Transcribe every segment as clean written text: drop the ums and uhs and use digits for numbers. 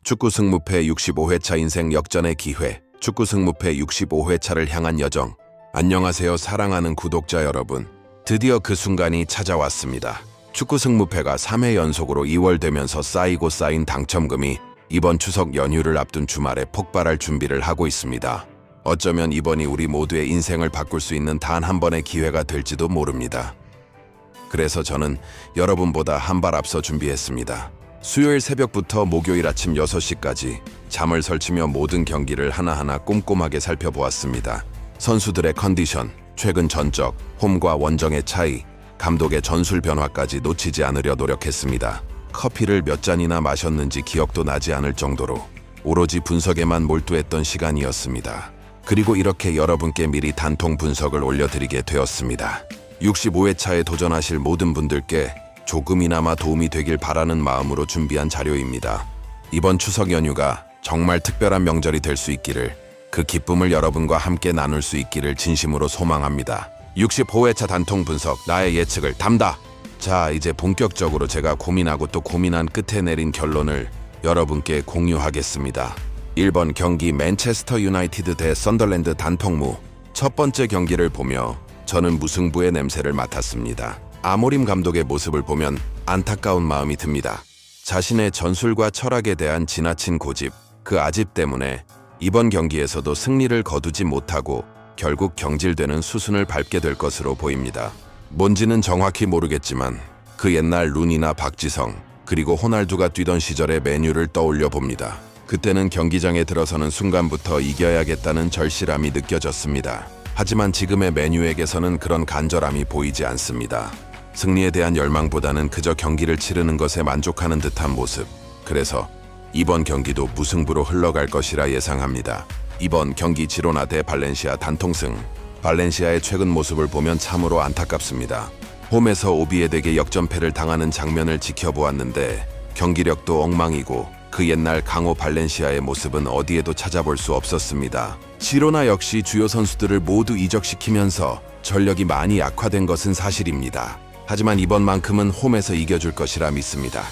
축구 승무패 65회차 인생 역전의 기회, 축구 승무패 65회차를 향한 여정. 안녕하세요 사랑하는 구독자 여러분. 드디어 그 순간이 찾아왔습니다. 축구 승무패가 3회 연속으로 2월 되면서 쌓이고 쌓인 당첨금이 이번 추석 연휴를 앞둔 주말에 폭발할 준비를 하고 있습니다. 어쩌면 이번이 우리 모두의 인생을 바꿀 수 있는 단 한 번의 기회가 될지도 모릅니다. 그래서 저는 여러분보다 한 발 앞서 준비했습니다. 수요일 새벽부터 목요일 아침 6시까지 잠을 설치며 모든 경기를 하나하나 꼼꼼하게 살펴보았습니다. 선수들의 컨디션, 최근 전적, 홈과 원정의 차이, 감독의 전술 변화까지 놓치지 않으려 노력했습니다. 커피를 몇 잔이나 마셨는지 기억도 나지 않을 정도로 오로지 분석에만 몰두했던 시간이었습니다. 그리고 이렇게 여러분께 미리 단통 분석을 올려드리게 되었습니다. 65회차에 도전하실 모든 분들께 조금이나마 도움이 되길 바라는 마음으로 준비한 자료입니다. 이번 추석 연휴가 정말 특별한 명절이 될 수 있기를, 그 기쁨을 여러분과 함께 나눌 수 있기를 진심으로 소망합니다. 65회차 단통 분석, 나의 예측을 담다! 자, 이제 본격적으로 제가 고민하고 또 고민한 끝에 내린 결론을 여러분께 공유하겠습니다. 1번 경기 맨체스터 유나이티드 대 썬더랜드 단통무. 첫 번째 경기를 보며 저는 무승부의 냄새를 맡았습니다. 아모림 감독의 모습을 보면 안타까운 마음이 듭니다. 자신의 전술과 철학에 대한 지나친 고집, 그 아집 때문에 이번 경기에서도 승리를 거두지 못하고 결국 경질되는 수순을 밟게 될 것으로 보입니다. 뭔지는 정확히 모르겠지만 그 옛날 룬이나 박지성, 그리고 호날두가 뛰던 시절의 메뉴를 떠올려 봅니다. 그때는 경기장에 들어서는 순간부터 이겨야겠다는 절실함이 느껴졌습니다. 하지만 지금의 메뉴에게서는 그런 간절함이 보이지 않습니다. 승리에 대한 열망보다는 그저 경기를 치르는 것에 만족하는 듯한 모습. 그래서 이번 경기도 무승부로 흘러갈 것이라 예상합니다. 이번 경기 지로나 대 발렌시아 단통승. 발렌시아의 최근 모습을 보면 참으로 안타깝습니다. 홈에서 오비에드에게 역전패를 당하는 장면을 지켜보았는데 경기력도 엉망이고 그 옛날 강호 발렌시아의 모습은 어디에도 찾아볼 수 없었습니다. 지로나 역시 주요 선수들을 모두 이적시키면서 전력이 많이 약화된 것은 사실입니다. 하지만 이번만큼은 홈에서 이겨줄 것이라 믿습니다.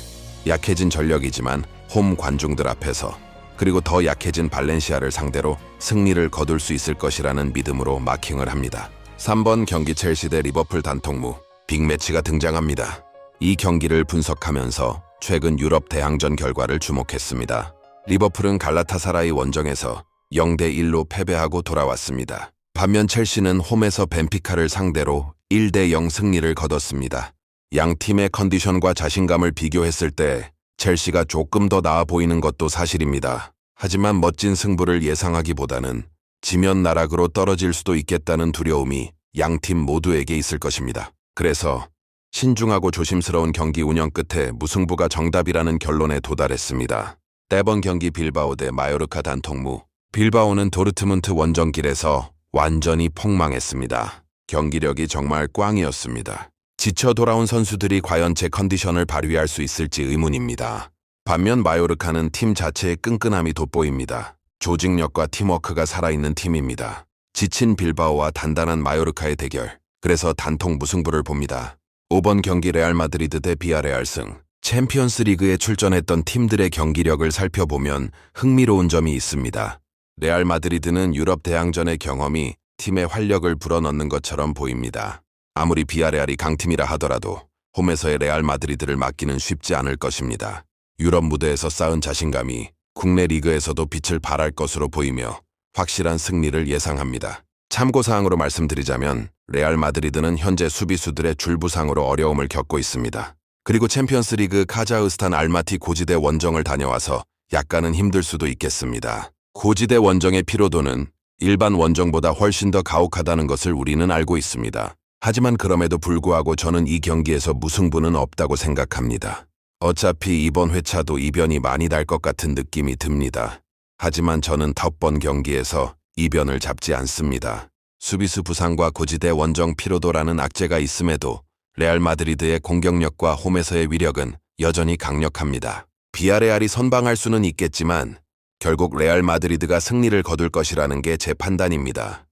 약해진 전력이지만 홈 관중들 앞에서, 그리고 더 약해진 발렌시아를 상대로 승리를 거둘 수 있을 것이라는 믿음으로 마킹을 합니다. 3번 경기 첼시 대 리버풀 단통무. 빅매치가 등장합니다. 이 경기를 분석하면서 최근 유럽 대항전 결과를 주목했습니다. 리버풀은 갈라타사라이 원정에서 0대1로 패배하고 돌아왔습니다. 반면 첼시는 홈에서 벤피카를 상대로 1대0 승리를 거뒀습니다. 양 팀의 컨디션과 자신감을 비교했을 때 첼시가 조금 더 나아 보이는 것도 사실입니다. 하지만 멋진 승부를 예상하기보다는 지면 나락으로 떨어질 수도 있겠다는 두려움이 양 팀 모두에게 있을 것입니다. 그래서 신중하고 조심스러운 경기 운영 끝에 무승부가 정답이라는 결론에 도달했습니다. 4번 경기 빌바오 대 마요르카 단통무. 빌바오는 도르트문트 원정길에서 완전히 폭망했습니다. 경기력이 정말 꽝이었습니다. 지쳐 돌아온 선수들이 과연 제 컨디션을 발휘할 수 있을지 의문입니다. 반면 마요르카는 팀 자체의 끈끈함이 돋보입니다. 조직력과 팀워크가 살아있는 팀입니다. 지친 빌바오와 단단한 마요르카의 대결. 그래서 단통 무승부를 봅니다. 5번 경기 레알 마드리드 대 비아레알 승. 챔피언스 리그에 출전했던 팀들의 경기력을 살펴보면 흥미로운 점이 있습니다. 레알 마드리드는 유럽 대항전의 경험이 팀의 활력을 불어넣는 것처럼 보입니다. 아무리 비아레알이 강팀이라 하더라도 홈에서의 레알 마드리드를 막기는 쉽지 않을 것입니다. 유럽 무대에서 쌓은 자신감이 국내 리그에서도 빛을 발할 것으로 보이며 확실한 승리를 예상합니다. 참고사항으로 말씀드리자면 레알 마드리드는 현재 수비수들의 줄부상으로 어려움을 겪고 있습니다. 그리고 챔피언스리그 카자흐스탄 알마티 고지대 원정을 다녀와서 약간은 힘들 수도 있겠습니다. 고지대 원정의 피로도는 일반 원정보다 훨씬 더 가혹하다는 것을 우리는 알고 있습니다. 하지만 그럼에도 불구하고 저는 이 경기에서 무승부는 없다고 생각합니다. 어차피 이번 회차도 이변이 많이 날 것 같은 느낌이 듭니다. 하지만 저는 첫 경기에서 이변을 잡지 않습니다. 수비수 부상과 고지대 원정 피로도라는 악재가 있음에도 레알 마드리드의 공격력과 홈에서의 위력은 여전히 강력합니다. 비아레알이 선방할 수는 있겠지만 결국 레알 마드리드가 승리를 거둘 것이라는 게 제 판단입니다.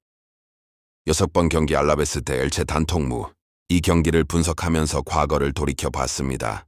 6번 경기 알라베스 대 엘체 단통무. 이 경기를 분석하면서 과거를 돌이켜 봤습니다.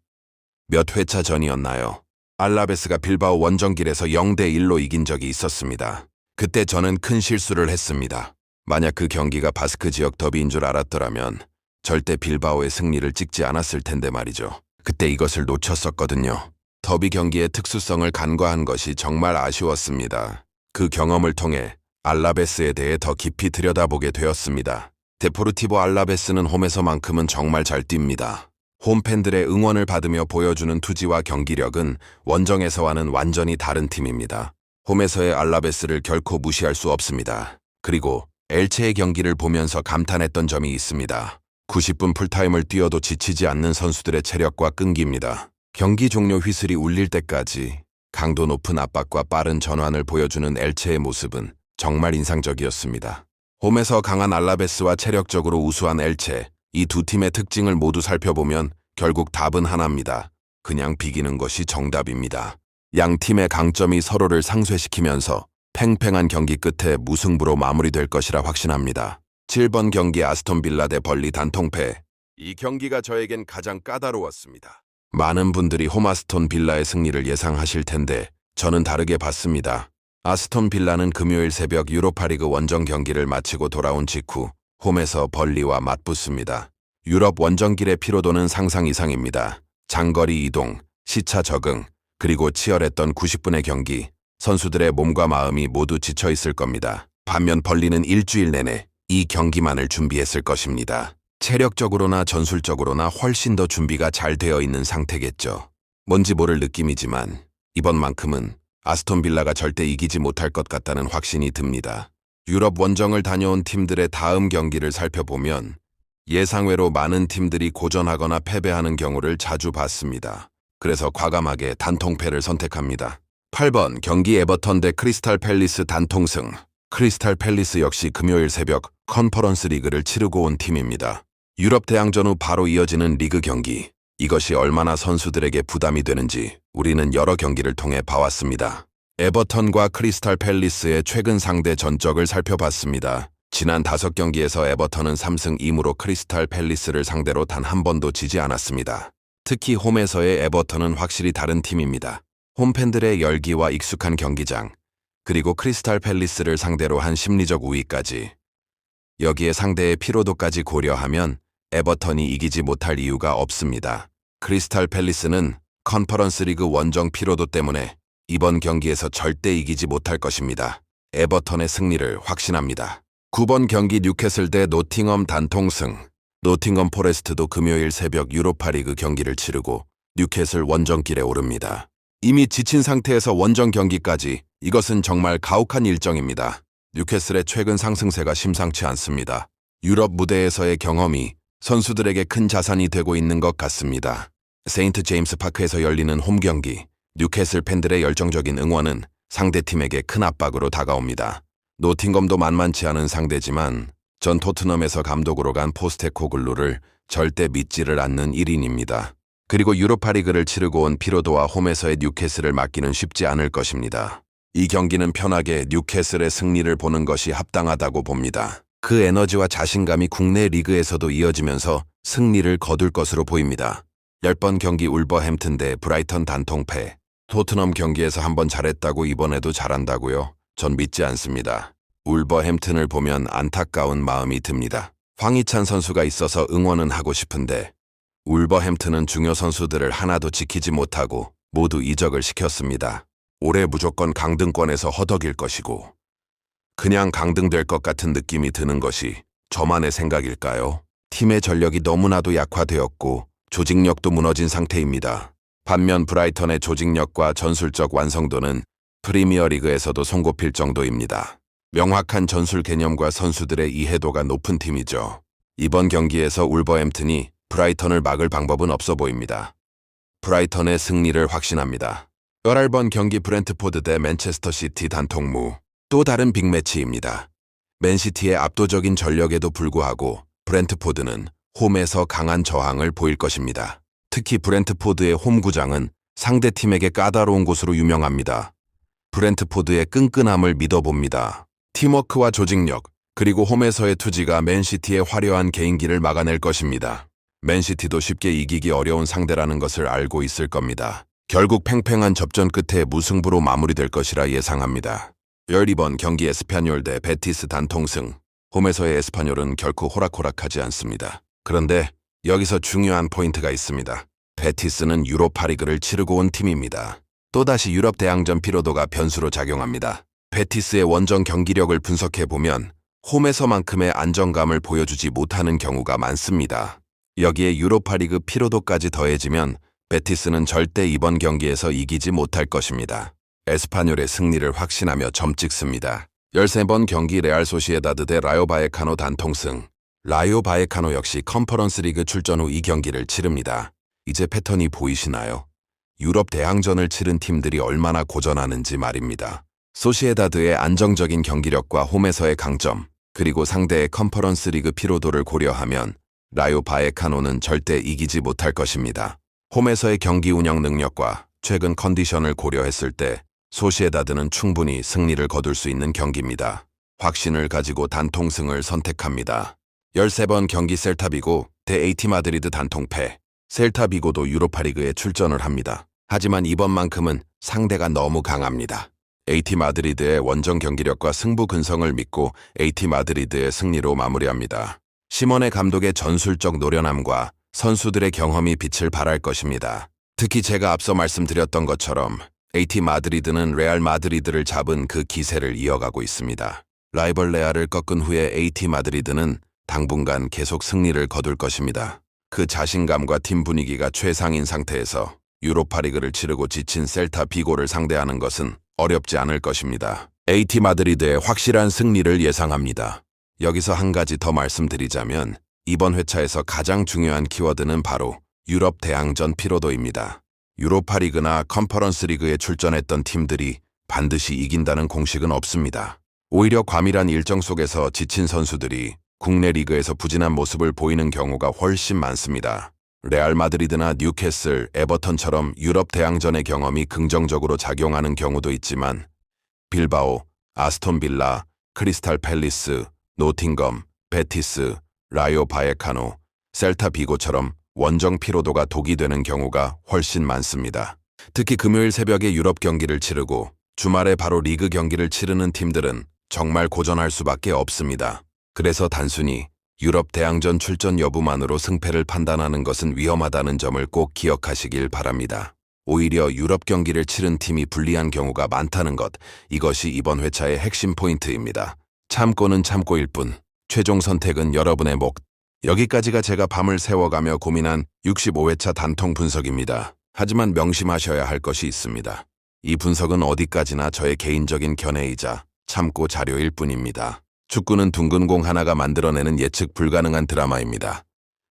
몇 회차 전이었나요? 알라베스가 빌바오 원정길에서 0대1로 이긴 적이 있었습니다. 그때 저는 큰 실수를 했습니다. 만약 그 경기가 바스크 지역 더비인 줄 알았더라면 절대 빌바오의 승리를 찍지 않았을 텐데 말이죠. 그때 이것을 놓쳤었거든요. 더비 경기의 특수성을 간과한 것이 정말 아쉬웠습니다. 그 경험을 통해 알라베스에 대해 더 깊이 들여다보게 되었습니다. 데포르티보 알라베스는 홈에서만큼은 정말 잘 뜁니다. 홈팬들의 응원을 받으며 보여주는 투지와 경기력은 원정에서와는 완전히 다른 팀입니다. 홈에서의 알라베스를 결코 무시할 수 없습니다. 그리고 엘체의 경기를 보면서 감탄했던 점이 있습니다. 90분 풀타임을 뛰어도 지치지 않는 선수들의 체력과 끈기입니다. 경기 종료 휘슬이 울릴 때까지 강도 높은 압박과 빠른 전환을 보여주는 엘체의 모습은 정말 인상적이었습니다. 홈에서 강한 알라베스와 체력적으로 우수한 엘체, 이 두 팀의 특징을 모두 살펴보면 결국 답은 하나입니다. 그냥 비기는 것이 정답입니다. 양 팀의 강점이 서로를 상쇄시키면서 팽팽한 경기 끝에 무승부로 마무리될 것이라 확신합니다. 7번 경기 아스톤 빌라 대 벌리 단통패. 이 경기가 저에겐 가장 까다로웠습니다. 많은 분들이 홈 아스톤 빌라의 승리를 예상하실 텐데 저는 다르게 봤습니다. 아스톤 빌라는 금요일 새벽 유로파리그 원정 경기를 마치고 돌아온 직후 홈에서 벌리와 맞붙습니다. 유럽 원정길의 피로도는 상상 이상입니다. 장거리 이동, 시차 적응, 그리고 치열했던 90분의 경기, 선수들의 몸과 마음이 모두 지쳐 있을 겁니다. 반면 벌리는 일주일 내내 이 경기만을 준비했을 것입니다. 체력적으로나 전술적으로나 훨씬 더 준비가 잘 되어 있는 상태겠죠. 뭔지 모를 느낌이지만 이번만큼은 아스톤 빌라가 절대 이기지 못할 것 같다는 확신이 듭니다. 유럽 원정을 다녀온 팀들의 다음 경기를 살펴보면 예상외로 많은 팀들이 고전하거나 패배하는 경우를 자주 봤습니다. 그래서 과감하게 단통패를 선택합니다. 8번 경기 에버턴 대 크리스탈 팰리스 단통승. 크리스탈 팰리스 역시 금요일 새벽 컨퍼런스 리그를 치르고 온 팀입니다. 유럽 대항전 후 바로 이어지는 리그 경기. 이것이 얼마나 선수들에게 부담이 되는지 우리는 여러 경기를 통해 봐왔습니다. 에버턴과 크리스탈 팰리스의 최근 상대 전적을 살펴봤습니다. 지난 5경기에서 에버턴은 3승 2무로 크리스탈 팰리스를 상대로 단 한 번도 지지 않았습니다. 특히 홈에서의 에버턴은 확실히 다른 팀입니다. 홈팬들의 열기와 익숙한 경기장, 그리고 크리스탈 팰리스를 상대로 한 심리적 우위까지. 여기에 상대의 피로도까지 고려하면 에버턴이 이기지 못할 이유가 없습니다. 크리스탈 팰리스는 컨퍼런스 리그 원정 피로도 때문에 이번 경기에서 절대 이기지 못할 것입니다. 에버턴의 승리를 확신합니다. 9번 경기 뉴캐슬 대 노팅엄 단통승. 노팅엄 포레스트도 금요일 새벽 유로파리그 경기를 치르고 뉴캐슬 원정길에 오릅니다. 이미 지친 상태에서 원정 경기까지 이것은 정말 가혹한 일정입니다. 뉴캐슬의 최근 상승세가 심상치 않습니다. 유럽 무대에서의 경험이 선수들에게 큰 자산이 되고 있는 것 같습니다. 세인트 제임스 파크에서 열리는 홈 경기, 뉴캐슬 팬들의 열정적인 응원은 상대팀에게 큰 압박으로 다가옵니다. 노팅엄도 만만치 않은 상대지만 전 토트넘에서 감독으로 간 포스테코글루를 절대 믿지를 않는 1인입니다. 그리고 유로파리그를 치르고 온 피로도와 홈에서의 뉴캐슬을 맡기는 쉽지 않을 것입니다. 이 경기는 편하게 뉴캐슬의 승리를 보는 것이 합당하다고 봅니다. 그 에너지와 자신감이 국내 리그에서도 이어지면서 승리를 거둘 것으로 보입니다. 10번 경기 울버햄튼 대 브라이턴 단통패. 토트넘 경기에서 한번 잘했다고 이번에도 잘한다고요? 전 믿지 않습니다. 울버햄튼을 보면 안타까운 마음이 듭니다. 황희찬 선수가 있어서 응원은 하고 싶은데 울버햄튼은 중요 선수들을 하나도 지키지 못하고 모두 이적을 시켰습니다. 올해 무조건 강등권에서 허덕일 것이고 그냥 강등될 것 같은 느낌이 드는 것이 저만의 생각일까요? 팀의 전력이 너무나도 약화되었고 조직력도 무너진 상태입니다. 반면 브라이턴의 조직력과 전술적 완성도는 프리미어리그에서도 손꼽힐 정도입니다. 명확한 전술 개념과 선수들의 이해도가 높은 팀이죠. 이번 경기에서 울버햄튼이 브라이턴을 막을 방법은 없어 보입니다. 브라이턴의 승리를 확신합니다. 11번 경기 브렌트포드 대 맨체스터 시티 단통무. 또 다른 빅매치입니다. 맨시티의 압도적인 전력에도 불구하고 브렌트포드는 홈에서 강한 저항을 보일 것입니다. 특히 브렌트포드의 홈구장은 상대팀에게 까다로운 곳으로 유명합니다. 브렌트포드의 끈끈함을 믿어봅니다. 팀워크와 조직력, 그리고 홈에서의 투지가 맨시티의 화려한 개인기를 막아낼 것입니다. 맨시티도 쉽게 이기기 어려운 상대라는 것을 알고 있을 겁니다. 결국 팽팽한 접전 끝에 무승부로 마무리될 것이라 예상합니다. 12번 경기 에스파뇰 대 베티스 단통승. 홈에서의 에스파뇰은 결코 호락호락하지 않습니다. 그런데 여기서 중요한 포인트가 있습니다. 베티스는 유로파리그를 치르고 온 팀입니다. 또다시 유럽 대항전 피로도가 변수로 작용합니다. 베티스의 원정 경기력을 분석해보면 홈에서만큼의 안정감을 보여주지 못하는 경우가 많습니다. 여기에 유로파리그 피로도까지 더해지면 베티스는 절대 이번 경기에서 이기지 못할 것입니다. 에스파뇰의 승리를 확신하며 점 찍습니다. 13번 경기 레알 소시에다드 대 라요 바에카노 단통승. 라요 바에카노 역시 컨퍼런스 리그 출전 후 이 경기를 치릅니다. 이제 패턴이 보이시나요? 유럽 대항전을 치른 팀들이 얼마나 고전하는지 말입니다. 소시에다드의 안정적인 경기력과 홈에서의 강점, 그리고 상대의 컨퍼런스 리그 피로도를 고려하면 라요 바에카노는 절대 이기지 못할 것입니다. 홈에서의 경기 운영 능력과 최근 컨디션을 고려했을 때 소시에다드는 충분히 승리를 거둘 수 있는 경기입니다. 확신을 가지고 단통승을 선택합니다. 13번 경기 셀타비고 대 AT 마드리드 단통패. 셀타비고도 유로파리그에 출전을 합니다. 하지만 이번만큼은 상대가 너무 강합니다. AT 마드리드의 원정 경기력과 승부 근성을 믿고 AT 마드리드의 승리로 마무리합니다. 시몬네 감독의 전술적 노련함과 선수들의 경험이 빛을 발할 것입니다. 특히 제가 앞서 말씀드렸던 것처럼 AT 마드리드는 레알 마드리드를 잡은 그 기세를 이어가고 있습니다. 라이벌 레알을 꺾은 후에 AT 마드리드는 당분간 계속 승리를 거둘 것입니다. 그 자신감과 팀 분위기가 최상인 상태에서 유로파리그를 치르고 지친 셀타 비고를 상대하는 것은 어렵지 않을 것입니다. AT 마드리드의 확실한 승리를 예상합니다. 여기서 한 가지 더 말씀드리자면 이번 회차에서 가장 중요한 키워드는 바로 유럽 대항전 피로도입니다. 유로파리그나 컨퍼런스 리그에 출전했던 팀들이 반드시 이긴다는 공식은 없습니다. 오히려 과밀한 일정 속에서 지친 선수들이 국내 리그에서 부진한 모습을 보이는 경우가 훨씬 많습니다. 레알 마드리드나 뉴캐슬, 에버턴처럼 유럽 대항전의 경험이 긍정적으로 작용하는 경우도 있지만 빌바오, 아스톤 빌라, 크리스탈 팰리스, 노팅엄, 베티스, 라요 바에카노, 셀타 비고처럼 원정 피로도가 독이 되는 경우가 훨씬 많습니다. 특히 금요일 새벽에 유럽 경기를 치르고 주말에 바로 리그 경기를 치르는 팀들은 정말 고전할 수밖에 없습니다. 그래서 단순히 유럽 대항전 출전 여부만으로 승패를 판단하는 것은 위험하다는 점을 꼭 기억하시길 바랍니다. 오히려 유럽 경기를 치른 팀이 불리한 경우가 많다는 것, 이것이 이번 회차의 핵심 포인트입니다. 참고는 참고일 뿐, 최종 선택은 여러분의 목. 여기까지가 제가 밤을 새워가며 고민한 65회차 단통 분석입니다. 하지만 명심하셔야 할 것이 있습니다. 이 분석은 어디까지나 저의 개인적인 견해이자 참고 자료일 뿐입니다. 축구는 둥근 공 하나가 만들어내는 예측 불가능한 드라마입니다.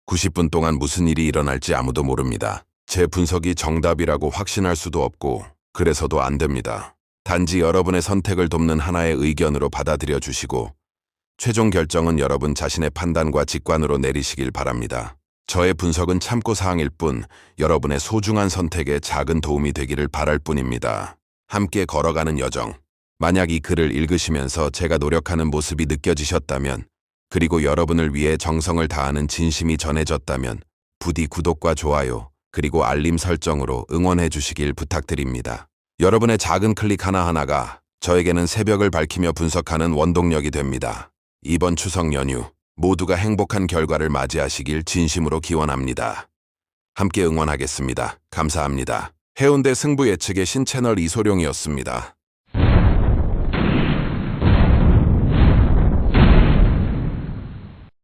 90분 동안 무슨 일이 일어날지 아무도 모릅니다. 제 분석이 정답이라고 확신할 수도 없고 그래서도 안 됩니다. 단지 여러분의 선택을 돕는 하나의 의견으로 받아들여 주시고 최종 결정은 여러분 자신의 판단과 직관으로 내리시길 바랍니다. 저의 분석은 참고사항일 뿐 여러분의 소중한 선택에 작은 도움이 되기를 바랄 뿐입니다. 함께 걸어가는 여정. 만약 이 글을 읽으시면서 제가 노력하는 모습이 느껴지셨다면, 그리고 여러분을 위해 정성을 다하는 진심이 전해졌다면 부디 구독과 좋아요, 그리고 알림 설정으로 응원해 주시길 부탁드립니다. 여러분의 작은 클릭 하나하나가 저에게는 새벽을 밝히며 분석하는 원동력이 됩니다. 이번 추석 연휴 모두가 행복한 결과를 맞이하시길 진심으로 기원합니다. 함께 응원하겠습니다. 감사합니다. 해운대 승부 예측의 신채널 이소룡이었습니다.